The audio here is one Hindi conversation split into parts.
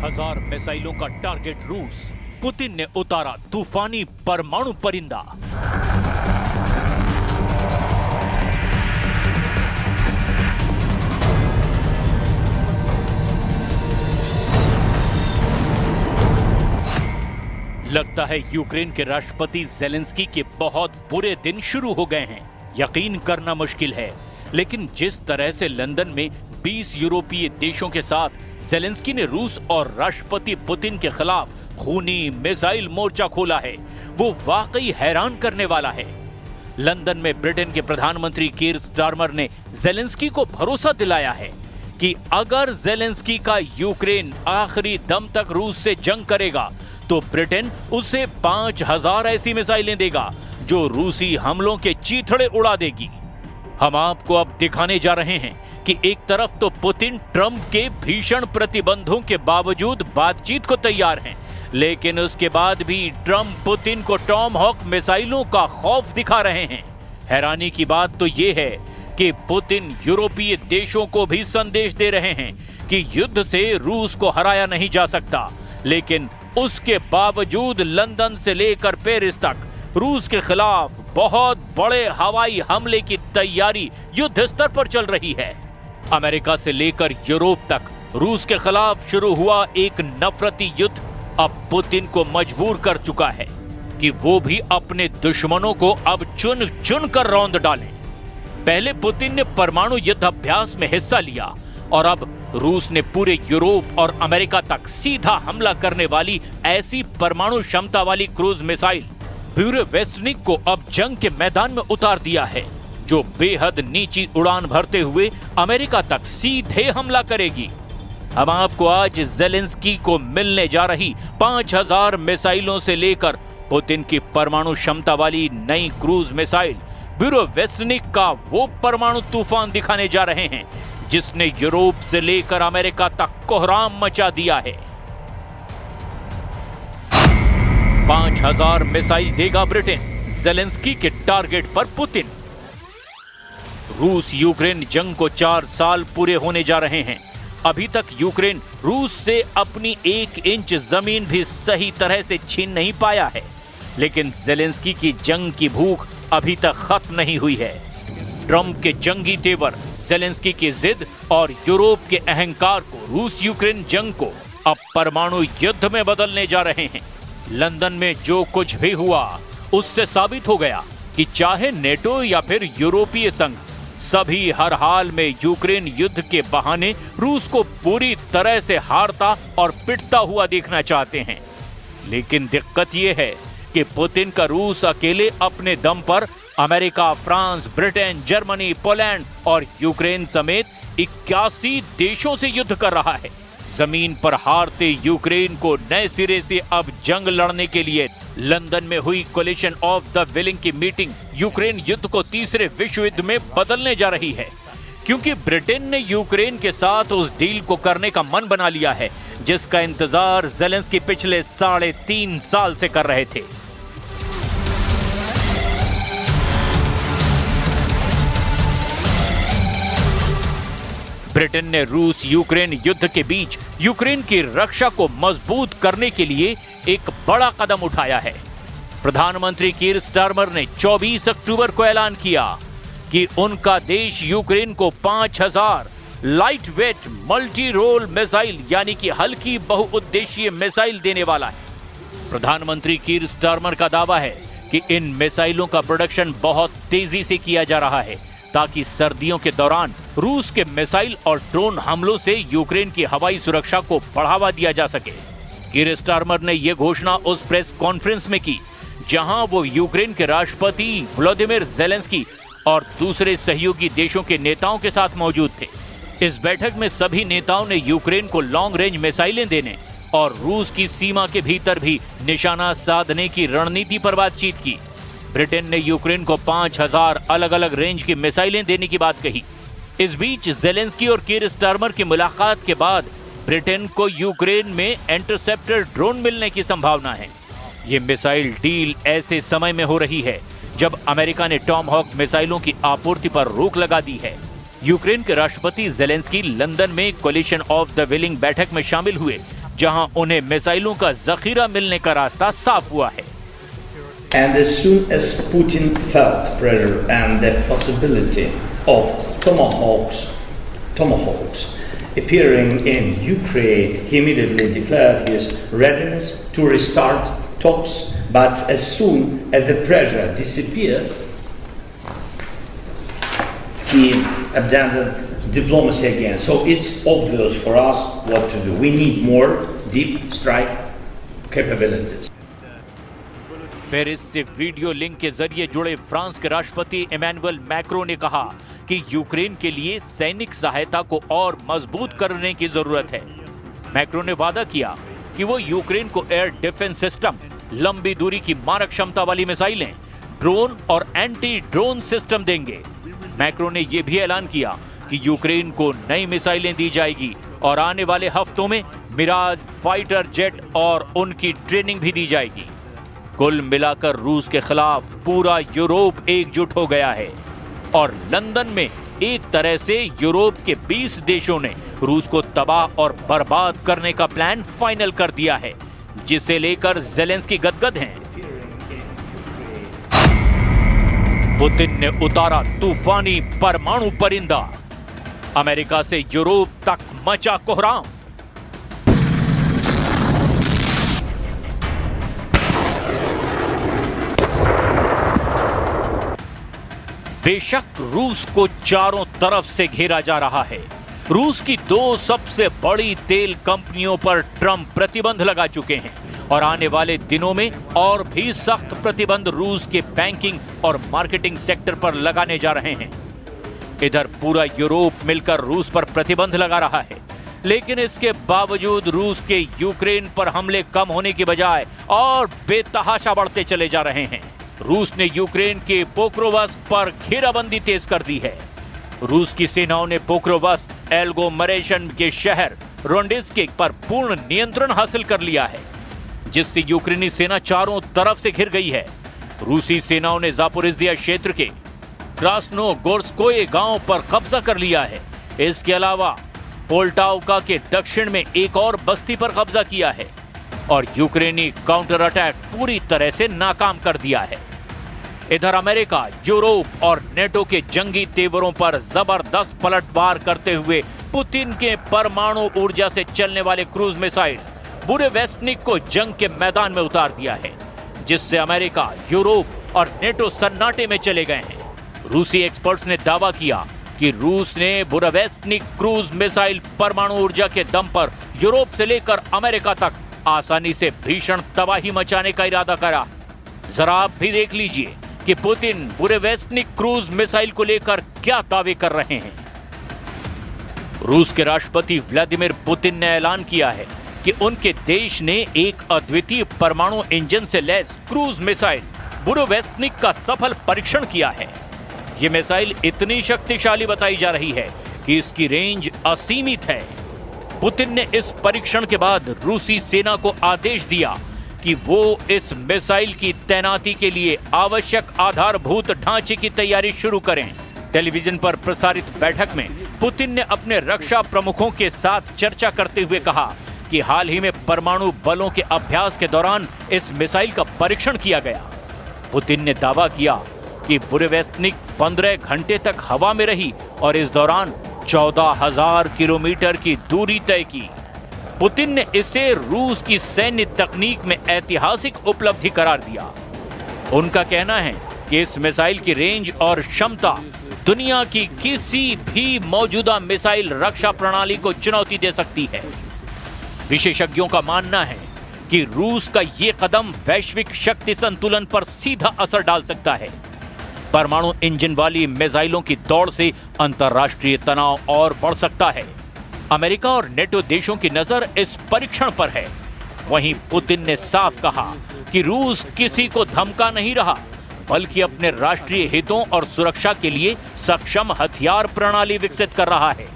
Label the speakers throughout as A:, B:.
A: 5,000 मिसाइलों का टारगेट रूस। पुतिन ने उतारा तूफानी परमाणु परिंदा। लगता है यूक्रेन के राष्ट्रपति ज़ेलेंस्की के बहुत बुरे दिन शुरू हो गए हैं। यकीन करना मुश्किल है, लेकिन जिस तरह से लंदन में 20 यूरोपीय देशों के साथ ज़ेलेंस्की ने रूस और राष्ट्रपति पुतिन के खिलाफ खूनी मिसाइल मोर्चा खोला है, वो वाकई हैरान करने वाला है। लंदन में ब्रिटेन के प्रधानमंत्री कीर स्टारमर ने ज़ेलेंस्की को भरोसा दिलाया है कि अगर ज़ेलेंस्की का यूक्रेन आखिरी दम तक रूस से जंग करेगा तो ब्रिटेन उसे 5,000 ऐसी मिसाइलें देगा जो रूसी हमलों के चीथड़े उड़ा देगी। हम आपको अब दिखाने जा रहे हैं कि एक तरफ तो पुतिन ट्रंप के भीषण प्रतिबंधों के बावजूद बातचीत को तैयार हैं, लेकिन उसके बाद भी ट्रंप पुतिन को टॉमहॉक मिसाइलों का खौफ दिखा रहे हैं। हैरानी की बात तो ये है कि पुतिन यूरोपीय देशों को भी संदेश दे रहे हैं कि युद्ध से रूस को हराया नहीं जा सकता, लेकिन उसके बावजूद लंदन से लेकर पेरिस तक रूस के खिलाफ बहुत बड़े हवाई हमले की तैयारी युद्ध स्तर पर चल रही है। अमेरिका से लेकर यूरोप तक रूस के खिलाफ शुरू हुआ एक नफरती युद्ध अब पुतिन को मजबूर कर चुका है कि वो भी अपने दुश्मनों को अब चुन चुन कर रौंद डालें। पहले पुतिन ने परमाणु युद्ध अभ्यास में हिस्सा लिया और अब रूस ने पूरे यूरोप और अमेरिका तक सीधा हमला करने वाली ऐसी परमाणु क्षमता वाली क्रूज मिसाइल ब्यूरेवेस्टनिक को अब जंग के मैदान में उतार दिया है, जो बेहद नीची उड़ान भरते हुए अमेरिका तक सीधे हमला करेगी। हम आपको आज ज़ेलेंस्की को मिलने जा रही 5,000 मिसाइलों से लेकर पुतिन की परमाणु क्षमता वाली नई क्रूज मिसाइल ब्यूरेवेस्टनिक का वो परमाणु तूफान दिखाने जा रहे हैं जिसने यूरोप से लेकर अमेरिका तक कोहराम मचा दिया है। 5,000 मिसाइल देगा ब्रिटेन, ज़ेलेंस्की के टारगेट पर पुतिन। रूस यूक्रेन जंग को 4 साल पूरे होने जा रहे हैं। अभी तक यूक्रेन रूस से अपनी 1 इंच जमीन भी सही तरह से छीन नहीं पाया है, लेकिन ज़ेलेंस्की की जंग की भूख अभी तक खत्म नहीं हुई है। ट्रंप के जंगी तेवर, ज़ेलेंस्की की जिद और यूरोप के अहंकार को रूस यूक्रेन जंग को अब परमाणु युद्ध में बदलने जा रहे हैं। लंदन में जो कुछ भी हुआ उससे साबित हो गया कि चाहे नेटो या फिर यूरोपीय संघ, सभी हर हाल में यूक्रेन युद्ध के बहाने रूस को पूरी तरह से हारता और पिटता हुआ देखना चाहते हैं। लेकिन दिक्कत यह है कि पुतिन का रूस अकेले अपने दम पर America, France, Britain, Germany, Poland और यूक्रेन समेत 81 देशों से युद्ध कर रहा है। जमीन पर हारते यूक्रेन को नए सिरे से अब जंग लड़ने के लिए लंदन में हुई कोलिशन ऑफ द विलिंग की मीटिंग यूक्रेन युद्ध को तीसरे विश्व युद्ध में बदलने जा रही है, क्योंकि ब्रिटेन ने यूक्रेन के साथ उस डील को करने का मन बना लिया है जिसका इंतजार ज़ेलेंस्की पिछले 3.5 साल से कर रहे थे। ब्रिटेन ने रूस यूक्रेन युद्ध के बीच यूक्रेन की रक्षा को मजबूत करने के लिए एक बड़ा कदम उठाया है। प्रधानमंत्री कीर स्टारमर ने 24 अक्टूबर को ऐलान किया कि उनका देश यूक्रेन को 5,000 lightweight multi role missile यानी कि हल्की बहुउद्देशीय मिसाइल देने वाला है। प्रधानमंत्री कीर स्टारमर का दावा है कि इन मिसाइलों का प्रोडक्शन बहुत तेजी से किया जा रहा है ताकि सर्दियों के दौरान रूस के मिसाइल और ड्रोन हमलों से यूक्रेन की हवाई सुरक्षा को बढ़ावा दिया जा सके। कीर स्टारमर ने यह घोषणा उस प्रेस कॉन्फ्रेंस में की जहां वो यूक्रेन के राष्ट्रपति व्लादिमीर ज़ेलेंस्की और दूसरे सहयोगी देशों के नेताओं के साथ मौजूद थे। इस बैठक में सभी नेताओं ने यूक्रेन को लॉन्ग रेंज मिसाइलें देने और रूस की सीमा के भीतर भी निशाना साधने की रणनीति पर बातचीत की। ब्रिटेन ने यूक्रेन को 5,000 अलग अलग रेंज की मिसाइलें देने की बात कही। इस बीच ज़ेलेंस्की और कीर स्टारमर की मुलाकात के बाद ब्रिटेन को यूक्रेन में इंटरसेप्टर ड्रोन मिलने की संभावना है। ये मिसाइल डील ऐसे समय में हो रही है जब अमेरिका ने टॉमहॉक मिसाइलों की आपूर्ति पर रोक लगा दी है। यूक्रेन के राष्ट्रपति ज़ेलेंस्की लंदन में कोलिशन ऑफ द विलिंग बैठक में शामिल हुए, जहां उन्हें मिसाइलों का जखीरा मिलने का रास्ता साफ हुआ है।
B: And as soon as Putin felt pressure and the possibility of tomahawks appearing in Ukraine, he immediately declared his readiness to restart talks. But as soon as the pressure disappeared, he abandoned diplomacy again. So it's obvious for us what to do. We need more deep strike capabilities.
A: Paris से वीडियो लिंक के जरिए जुड़े फ्रांस के राष्ट्रपति इमैनुअल मैक्रों ने कहा कि यूक्रेन के लिए सैनिक सहायता को और मजबूत करने की जरूरत है। मैक्रों ने वादा किया कि वो यूक्रेन को एयर डिफेंस सिस्टम, लंबी दूरी की मारक क्षमता वाली मिसाइलें, ड्रोन और एंटी ड्रोन सिस्टम देंगे। मैक्रों ने यह भी ऐलान किया कि यूक्रेन को नई मिसाइलें दी जाएगी और आने वाले हफ्तों में मिराज फाइटर जेट और उनकी ट्रेनिंग भी दी जाएगी। कुल मिलाकर रूस के खिलाफ पूरा यूरोप एकजुट हो गया है और लंदन में एक तरह से यूरोप के 20 देशों ने रूस को तबाह और बर्बाद करने का प्लान फाइनल कर दिया है, जिसे लेकर ज़ेलेंस्की गदगद हैं। पुतिन ने उतारा तूफानी परमाणु परिंदा, अमेरिका से यूरोप तक मचा कोहराम। बेशक रूस को चारों तरफ से घेरा जा रहा है। रूस की 2 सबसे बड़ी तेल कंपनियों पर ट्रंप प्रतिबंध लगा चुके हैं और आने वाले दिनों में और भी सख्त प्रतिबंध रूस के बैंकिंग और मार्केटिंग सेक्टर पर लगाने जा रहे हैं। इधर पूरा यूरोप मिलकर रूस पर प्रतिबंध लगा रहा है, लेकिन इसके बावजूद रूस के यूक्रेन पर हमले कम होने की बजाय और बेतहाशा बढ़ते चले जा रहे हैं। रूस ने यूक्रेन के पोक्रोवस्क पर घेराबंदी तेज कर दी है। रूस की सेनाओं ने पोक्रोवस्क एल्गोमरेशन के शहर रोंडेस्के पर पूर्ण नियंत्रण हासिल कर लिया है, जिससे यूक्रेनी सेना चारों तरफ से घिर गई है। रूसी सेनाओं ने जापोरिजिया क्षेत्र के क्रास्नोगोर्स्कोये गांव पर कब्जा कर लिया है। इसके अलावा पोल्टावका के दक्षिण में एक और बस्ती पर कब्जा किया है और यूक्रेनी काउंटर अटैक पूरी तरह से नाकाम कर दिया है। इधर अमेरिका, यूरोप और नेटो के जंगी तेवरों पर जबरदस्त पलटवार करते हुए पुतिन के परमाणु ऊर्जा से चलने वाले क्रूज मिसाइल बुरेवेस्टनिक को जंग के मैदान में उतार दिया है, जिससे अमेरिका, यूरोप और नेटो सन्नाटे में चले गए हैं। रूसी एक्सपर्ट्स ने दावा किया कि रूस ने बुरेवेस्टनिक क्रूज मिसाइल परमाणु ऊर्जा के दम पर यूरोप से लेकर अमेरिका तक आसानी से भीषण तबाही मचाने का इरादा करा। जरा आप भी देख लीजिए कि पुतिन बुरेवेस्टनिक क्रूज मिसाइल को लेकर क्या दावे कर रहे हैं। रूस के राष्ट्रपति व्लादिमीर पुतिन ने ऐलान किया है कि उनके देश ने एक अद्वितीय परमाणु इंजन से लैस क्रूज मिसाइल बुरेवेस्टनिक का सफल परीक्षण किया है। यह मिसाइल इतनी शक्तिशाली बताई जा रही है कि इसकी रेंज असीमित है। पुतिन ने इस परीक्षण के बाद रूसी सेना को आदेश दिया कि वो इस मिसाइल की तैनाती के लिए आवश्यक आधारभूत ढांचे की तैयारी शुरू करें। टेलीविजन पर प्रसारित बैठक में पुतिन ने अपने रक्षा प्रमुखों के साथ चर्चा करते हुए कहा कि हाल ही में परमाणु बलों के अभ्यास के दौरान इस मिसाइल का परीक्षण किया गया। पुतिन ने दावा किया कि बुरेवेस्टनिक 15 घंटे तक हवा में रही और इस दौरान 14,000 किलोमीटर की दूरी तय की। पुतिन ने इसे रूस की सैन्य तकनीक में ऐतिहासिक उपलब्धि करार दिया। उनका कहना है कि इस मिसाइल की रेंज और क्षमता दुनिया की किसी भी मौजूदा मिसाइल रक्षा प्रणाली को चुनौती दे सकती है। विशेषज्ञों का मानना है कि रूस का ये कदम वैश्विक शक्ति संतुलन पर सीधा असर डाल सकता है। परमाणु इंजन वाली मिसाइलों की दौड़ से अंतर्राष्ट्रीय तनाव और बढ़ सकता है। अमेरिका और नेटो देशों की नजर इस परीक्षण पर है। वहीं पुतिन ने साफ कहा कि रूस किसी को धमका नहीं रहा, बल्कि अपने राष्ट्रीय हितों और सुरक्षा के लिए सक्षम हथियार प्रणाली विकसित कर रहा है।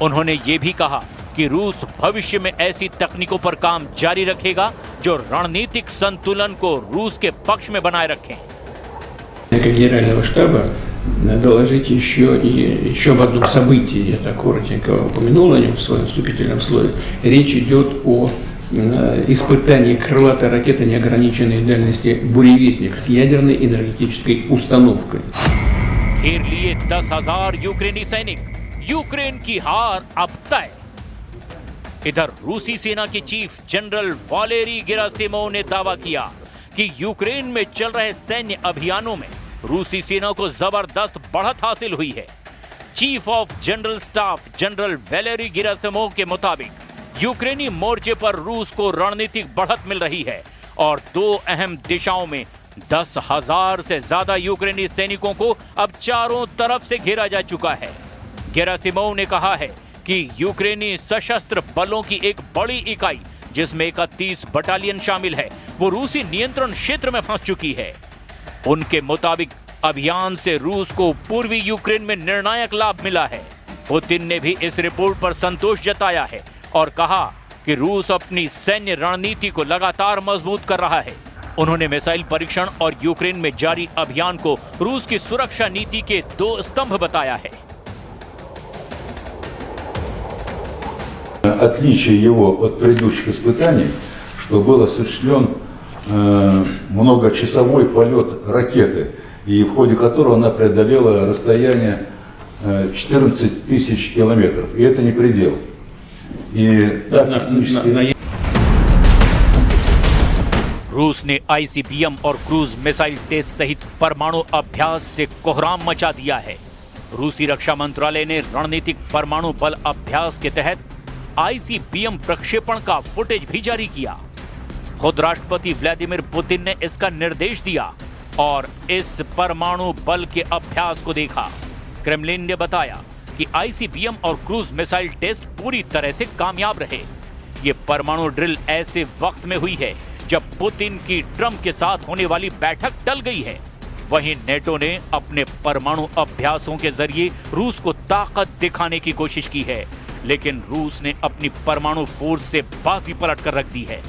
A: उन्होंने ये भी कहा कि रूस भविष्य में ऐसी तकनीकों पर काम जारी रखेगा जो रणनीतिक संतुलन को रूस के पक्ष में बनाए रखें।
C: Генерального штаба доложить еще об одном событии. Я так коротенько упомянул о нем в своем вступительном слове. Речь идет о испытании крылатой ракеты неограниченной дальности «Буревестник» с ядерной энергетической установкой.
A: घेर लिए 10,000 यूक्रेनी सैनिक, यूक्रेन की हार अब तय। इधर रूसी सेना के चीफ जनरल वालेरी गेरासिमोव ने दावा किया कि यूक्रेन में चल रहे सैन्य अभियानों में रूसी सेना को जबरदस्त बढ़त हासिल हुई है। Chief of general staff general Valery Gerasimov के मुताबिक यूक्रेनी मोर्चे पर रूस को रणनीतिक बढ़त मिल रही है और दो अहम दिशाओं में 10,000 से ज्यादा यूक्रेनी सैनिकों को अब चारों तरफ से घेरा जा चुका है। गेरासिमोव ने कहा है कि यूक्रेनी सशस्त्र बलों की एक बड़ी इकाई जिसमें 31 बटालियन शामिल है वो रूसी नियंत्रण क्षेत्र में फंस चुकी है। उनके मुताबिक अभियान से रूस को पूर्वी यूक्रेन में निर्णायक लाभ मिला है। पुतिन ने भी इस रिपोर्ट पर संतोष जताया है और कहा कि रूस अपनी सैन्य रणनीति को लगातार मजबूत कर रहा है। उन्होंने मिसाइल परीक्षण और यूक्रेन में जारी अभियान को रूस की सुरक्षा नीति के दो स्तंभ बताया है।
D: Отличие его от предыдущих испытаний, что был осуществлен многочасовой полет ракеты, и в ходе которого она преодолела расстояние 14 тысяч километров. И это не предел. И так технически...
A: रूस ने आईसीबीएम और क्रूज मिसाइल टेस्ट सहित परमाणु अभ्यास से कोहराम मचा दिया है। रूसी रक्षा मंत्रालय ने रणनीतिक परमाणु बल अभ्यास के तहत आईसीबीएम प्रक्षेपण का फुटेज भी जारी किया। खुद राष्ट्रपति व्लादिमीर पुतिन ने इसका निर्देश दिया और इस परमाणु बल के अभ्यास को देखा। क्रेमलिन ने बताया कि आईसीबीएम और क्रूज मिसाइल टेस्ट पूरी तरह से कामयाब रहे। ये परमाणु ड्रिल ऐसे वक्त में हुई है जब पुतिन की ट्रंप के साथ होने वाली बैठक टल गई है। वहीं नेटो ने अपने परमाणु अभ्यासों के जरिए रूस को ताकत दिखाने की कोशिश की है, लेकिन रूस ने अपनी परमाणु फोर्स से बाजी पलट कर रख दी है।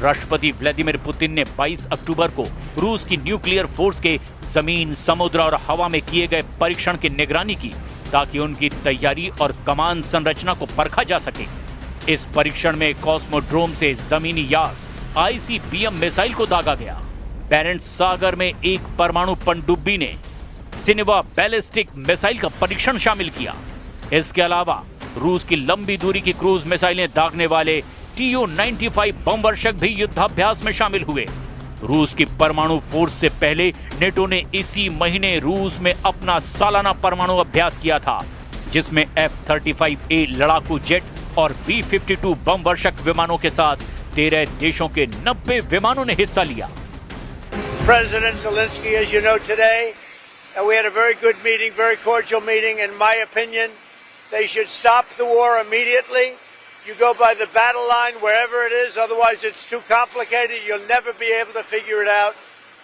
A: राष्ट्रपति व्लादिमीर पुतिन ने 22 अक्टूबर को रूस की न्यूक्लियर फोर्स के जमीन, समुद्र और हवा में किए गए परीक्षण की निगरानी की ताकि उनकी तैयारी और कमान संरचना को परखा जा सके। इस परीक्षण में कॉस्मोड्रोम से जमीनी यार्ड आईसीबीएम मिसाइल को दागा गया। बैरेंट्स सागर में एक परमाणु पनडुब्बी ने सिनेवा बैलिस्टिक मिसाइल का परीक्षण शामिल किया। इसके अलावा रूस की लंबी दूरी की क्रूज मिसाइलें दागने वाले TU-95 बम वर्षक भी युद्धाभ्यास में शामिल हुए। रूस की परमाणु फोर्स से पहले नेटो ने इसी महीने रूस में अपना सालाना परमाणु अभ्यास किया था, जिसमें F-35A लड़ाकू जेट और B-52 बम वर्षक विमानों के साथ 13 देशों के 90 विमानों ने हिस्सा लिया।
E: President Zelensky, as you know today, we had a very good meeting, very cordial meeting. In my opinion, they should stop the war immediately. You go by the battle line wherever it is, otherwise it's too complicated. You'll never be able to figure it out.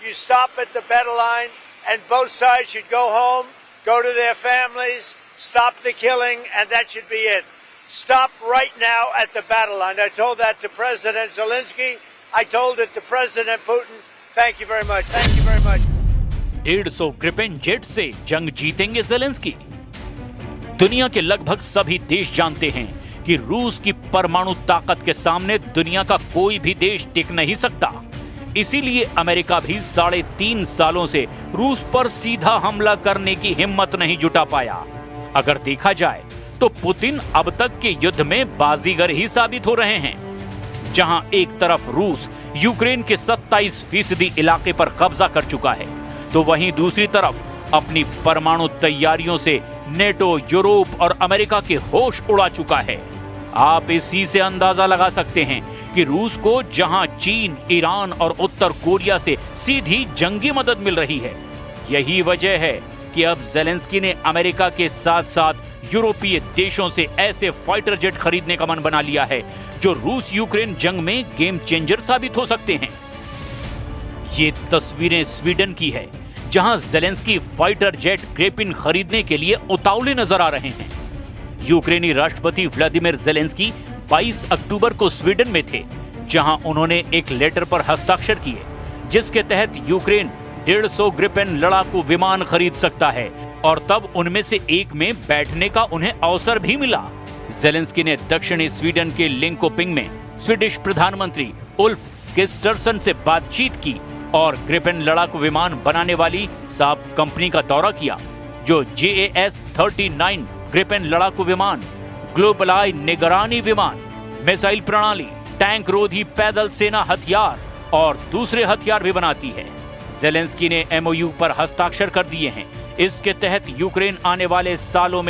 E: You stop at the battle line and both sides should go home, go to their families, stop the killing, and that should be it. Stop right now at the battle line. I told that to President Zelensky. I told it to President Putin. Thank you very much. Thank you very much.
A: 150 Gripen jet से जंग जीतेंगे ज़ेलेंस्की। दुनिया के लगभग सभी देश जानते हैं कि रूस की परमाणु ताकत के सामने दुनिया का कोई भी देश टिक नहीं सकता। इसीलिए अमेरिका भी 3.5 सालों से रूस पर सीधा हमला करने की हिम्मत नहीं जुटा पाया। अगर देखा जाए तो पुतिन अब तक के युद्ध में बाजीगर ही साबित हो रहे हैं। जहां एक तरफ रूस यूक्रेन के 27% इलाके पर कब्जा कर चुका है, तो वहीं दूसरी तरफ अपनी परमाणु तैयारियों से नेटो, यूरोप और अमेरिका के होश उड़ा चुका है। आप इसी से अंदाजा लगा सकते हैं कि रूस को जहां चीन, ईरान और उत्तर कोरिया से सीधी जंगी मदद मिल रही है, यही वजह है कि अब ज़ेलेंस्की ने अमेरिका के साथ साथ यूरोपीय देशों से ऐसे फाइटर जेट खरीदने का मन बना लिया है जो रूस यूक्रेन जंग में गेम चेंजर साबित हो सकते हैं। ये तस्वीरें स्वीडन की है, जहां ज़ेलेंस्की फाइटर जेट ग्रिपेन खरीदने के लिए उतावले नजर आ रहे हैं। यूक्रेनी राष्ट्रपति व्लादिमीर ज़ेलेंस्की 22 अक्टूबर को स्वीडन में थे, जहां उन्होंने एक लेटर पर हस्ताक्षर किए जिसके तहत यूक्रेन 150 ग्रिपेन लड़ाकू विमान खरीद सकता है। और तब उनमें से एक में बैठने का उन्हें अवसर भी मिला। जेलेंस्की ने दक्षिणी स्वीडन के लिंकोपिंग में स्वीडिश प्रधानमंत्री उल्फ क्रिस्टरसन से बातचीत की और ग्रिपेन लड़ाकू विमान बनाने वाली साब कंपनी का दौरा किया, जो JAS-39 ग्रिपेन लड़ाकू विमान, ग्लोबल आई निगरानी विमान, मिसाइल प्रणाली, टैंक रोधी पैदल सेना हथियार और दूसरे हथियार भी बनाती है। जेलेंस्की ने MOU पर हस्ताक्षर कर दिए हैं। इसके तहत यूक्रेन आने वाले सालों में